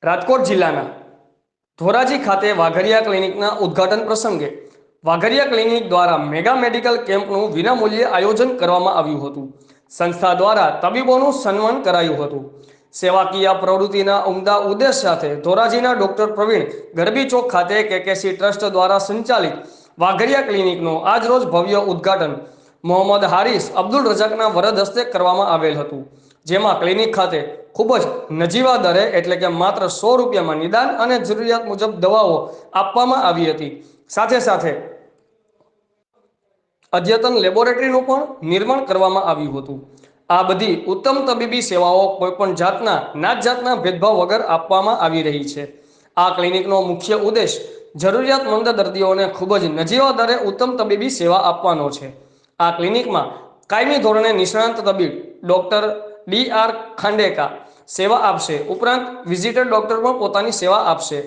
રાજકોટ જિલ્લાના ધોરાજી ખાતે વાઘરિયા ક્લિનિકના ઉદ્ઘાટન પ્રસંગે વાઘરિયા ક્લિનિક દ્વારા મેગા મેડિકલ કેમ્પનું વિનામૂલ્યે આયોજન કરવામાં આવ્યું હતું. સંસ્થા દ્વારા તબીબોનું સન્માન કરાયું હતું. સેવાકીય પ્રવૃત્તિના ઉમદા ઉદ્દેશ સાથે ધોરાજીના ડોક્ટર પ્રવીણ ગરબી ચોક ખાતે કેકેસી ટ્રસ્ટ દ્વારા સંચાલિત વાઘરિયા ક્લિનિકનું આજરોજ ભવ્ય ઉદ્ઘાટન મોહમ્મદ હારિસ અબ્દુલ રજાકના વરદ હસ્તે કરવામાં આવેલ હતું. જેમાં ક્લિનિક ખાતે ખૂબ જ નજીવા દરે એટલે કે માત્ર 100 રૂપિયામાં નિદાન અને જરૂરિયાત મુજબ દવાઓ આપવામાં આવી હતી. સાથે સાથે અદ્યતન લેબોરેટરીનું પણ નિર્માણ કરવામાં આવ્યું હતું. આ બધી ઉત્તમ તબીબી સેવાઓ કોઈપણ જાતના નાતજાતના ભેદભાવ વગર આપવામાં આવી રહી છે. આ ક્લિનિકનો મુખ્ય ઉદ્દેશ જરૂરિયાતમંદ દર્દીઓને ખૂબ જ નજીવા દરે ઉત્તમ તબીબી સેવા આપવાનો છે. આ ક્લિનિકમાં કાયમી ધોરણે નિષ્ણાંત તબીબ ડોક્ટર DR ખાંડેકા સેવા આપશે. ઉપરાંત વિઝિટર ડોક્ટર પણ પોતાની સેવા આપશે.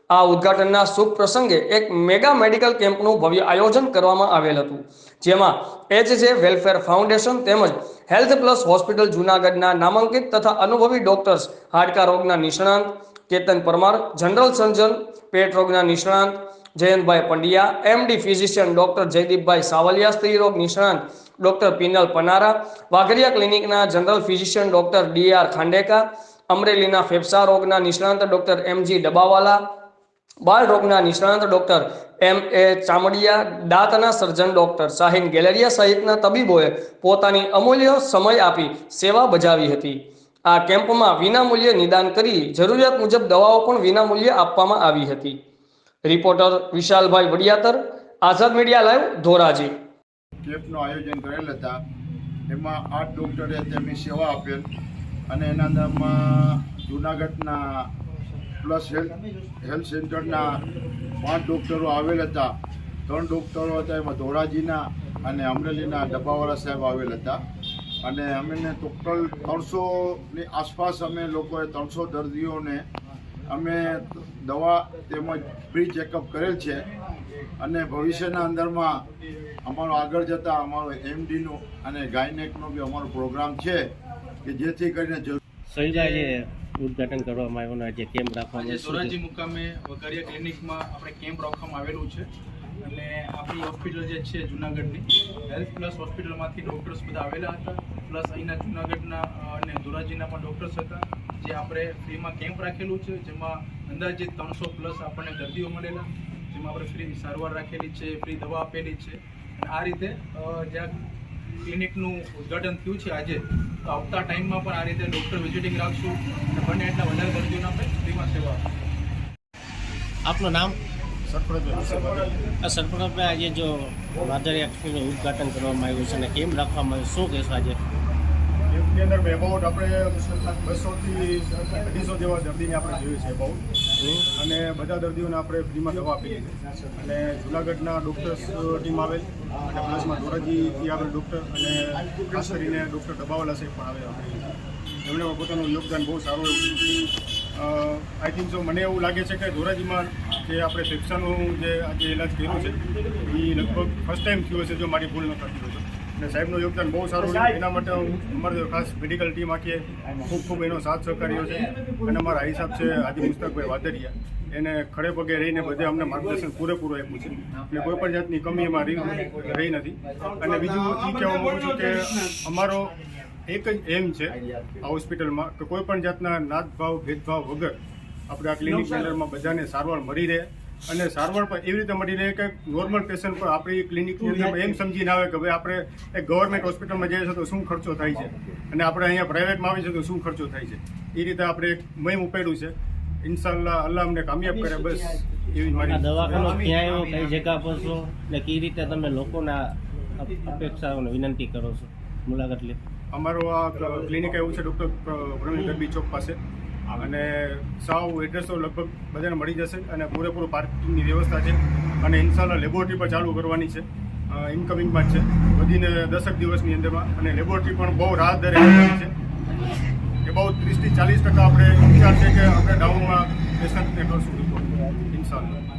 આ ઉદ્ઘાટનના શુભ પ્રસંગે એક મેગા મેડિકલ કેમ્પનું ભવ્ય આયોજન કરવામાં આવેલ હતું. જેમાં HJ વેલફેર ફાઉન્ડેશન તેમજ હેલ્થ પ્લસ હોસ્પિટલ જૂનાગઢના નામાંકિત તથા અનુભવી ડોક્ટર્સ, હાડકા રોગના નિષ્ણાંત કેતન પરમાર, જનરલ સર્જન પેટ રોગના નિષ્ણાંત Jayantbhai Pandya, MD physician doctor Jaydeepbhai Savaliya, સ્ત્રી રોગ નિષ્ણાંત ડોક્ટર પિનલ પનારા, વાઘરિયા ક્લિનિકના general physician doctor DR Khandeka, અમરેલીના ફેફસા રોગના નિષ્ણાંત ડોક્ટર MG ડબાવાલા, બાળ રોગના નિષ્ણાંત doctor MA Chamadiya, દાંતના surgeon doctor શાહીન ગેલેરિયા સહિતના તબીબોએ પોતાની અમૂલ્ય સમય આપી સેવા બજાવી હતી. આ કેમ્પમાં વિનામૂલ્યે નિદાન કરી જરૂરિયાત મુજબ દવાઓ પણ વિનામૂલ્યે આપવામાં આવી હતી. રિપોર્ટર વિશાલભાઈ વડિયાતર, આઝાદ મીડિયા લાઈવ, ધોરાજી. કેમ્પનું આયોજન કરેલ હતા. એમાં 8 ડૉક્ટરે તેમની સેવા આપેલ અને એના અંદરમાં જૂનાગઢના પ્લસ હેલ્થ સેન્ટરના 5 ડૉક્ટરો આવેલ હતા. 3 ડૉક્ટરો હતા એમાં ધોરાજીના અને અમરેલીના ડબ્બાવાળા સાહેબ આવેલ હતા. અને અમે ટોટલ 300ની આસપાસ અમે લોકોએ 300 દર્દીઓને અમે દવા તેમજ ફ્રી ચેકઅપ કરેલ છે. અને ભવિષ્યના અંદરમાં અમારો આગળ જતાં અમારો MDનો અને ગાયનેકનો બી અમારો પ્રોગ્રામ છે કે જેથી કરીને ઉદ્ઘાટન કરવામાં આવ્યું જે કેમ્પ રાખવામાં આજે ધોરાજી મુકામે વાઘરિયા ક્લિનિકમાં આપણે કેમ્પ રાખવામાં આવેલું છે. અને આપણી હોસ્પિટલ જે છે જૂનાગઢની હેલ્થ પ્લસ હોસ્પિટલમાંથી ડૉક્ટર્સ બધા આવેલા હતા. પ્લસ અહીંના જૂનાગઢના અને ધોરાજીના પણ ડૉક્ટર્સ હતા. જે આપણે ફ્રીમાં કેમ્પ રાખેલું છે, જેમાં અંદાજિત 300 પ્લસ આપણને દર્દીઓ મળેલા, જેમાં આપણે ફ્રી સારવાર રાખેલી છે, ફ્રી દવા આપેલી છે. અને આ રીતે જ્યાં ક્લિનિકનું ઉદ્ઘાટન થયું છે આજે, તો આવતા ટાઈમમાં પણ આ રીતે ડૉક્ટર વિઝિટિંગ રાખશું અને બને એટલા વધારે દર્દીઓને આપણે ફ્રીમાં સેવા આપીશું. આપનું નામ? સરફરાજ. સરફરાજભાઈ, આજે જો વાઘરિયા ક્લિનિકનું ઉદ્ઘાટન કરવામાં આવ્યું છે અને કેમ્પ રાખવામાં આવ્યું, શું કહેશો આજે? કેમ્પની અંદર એબાઉટ આપણે 200થી 250 જેવા દર્દીને આપણે જોયું છે એબાઉટ. અને બધા દર્દીઓને આપણે ફ્રીમાં દવા આપી છે. અને જૂનાગઢના ડૉક્ટર્સ ટીમ આવેલ અને પ્લસમાં ધોરાજીથી આવેલ ડૉક્ટર અને ખાસ કરીને ડૉક્ટર ડબાવાલા સાહેબ પણ આવેલા. એમણે પોતાનું યોગદાન બહુ સારું આઈ થિંક સો. મને એવું લાગે છે કે ધોરાજીમાં જે આપણે ફેફસાનું જે આજે ઇલાજ કર્યો છે એ લગભગ ફર્સ્ટ ટાઈમ થયો છે, જો મારી ભૂલ ન થતી હોય તો. અને સાહેબનું યોગદાન બહુ સારું છે. એના માટે હું અમારી ખાસ મેડિકલ ટીમ આખીએ ખૂબ એનો સાથ સહકાર્યો છે. અને અમારા હિસાબ છે હાજી મુસ્તકભાઈ વાદરિયા, એને ખડે પગે રહીને બધે અમને માર્ગદર્શન પૂરેપૂરું આપ્યું છે. એટલે કોઈ પણ જાતની કમી એમાં રહી નથી. અને બીજું એ કહેવા માગું છું કે અમારો એક જ એમ છે આ હોસ્પિટલમાં કે કોઈ પણ જાતના નાતભાવ ભેદભાવ વગર આપણે આ ક્લિનિકની અંદરમાં બધાને સારવાર મળી રહે. અને સારવાર પણ એવી રીતે મળી રહે કે નોર્મલ પેશન્ટ પર આપણી ક્લિનિકની અંદર એમ સમજીને આવે કે ભાઈ આપણે એક ગવર્મેન્ટ હોસ્પિટલમાં જઈએ છીએ તો શું ખર્ચો થાય છે અને આપણે અહીંયા પ્રાઇવેટમાં આવીએ છીએ તો શું ખર્ચો થાય છે. એ રીતે આપણે એક મહિમ ઉપાડ્યું છે. ઇન્શાલ્લાહ અલ્લાહ અમને કામયાબ કરે, બસ એવી મારી. દવાખાનો ક્યાં આવ્યો, કઈ જગ્યા પર છો એટલે કઈ રીતે તમે લોકોના અપેક્ષાઓને વિનંતી કરો છો મુલાકાત લે? અમારો આ ક્લિનિક એવું છે ડૉક્ટર પ્રવીણ ગરબી ચોક પાસે. અને સાવ એડ્રેસ તો લગભગ બધાને મળી જશે. અને પૂરેપૂરું પાર્કિંગની વ્યવસ્થા છે. અને ઇન્શાલ્લાહ લેબોરેટરી પણ ચાલુ કરવાની છે, ઇન્કમિંગમાં જ છે, વધીને 10 દિવસની અંદરમાં. અને લેબોરેટરી પણ બહુ રાહત દરે કરવાની છે. એ બહુ 30 થી 40% આપણે વિચાર છે કે આપણે ડાઉનમાં પેશન્ટને કરશું ઇન્શાલ્લાહ.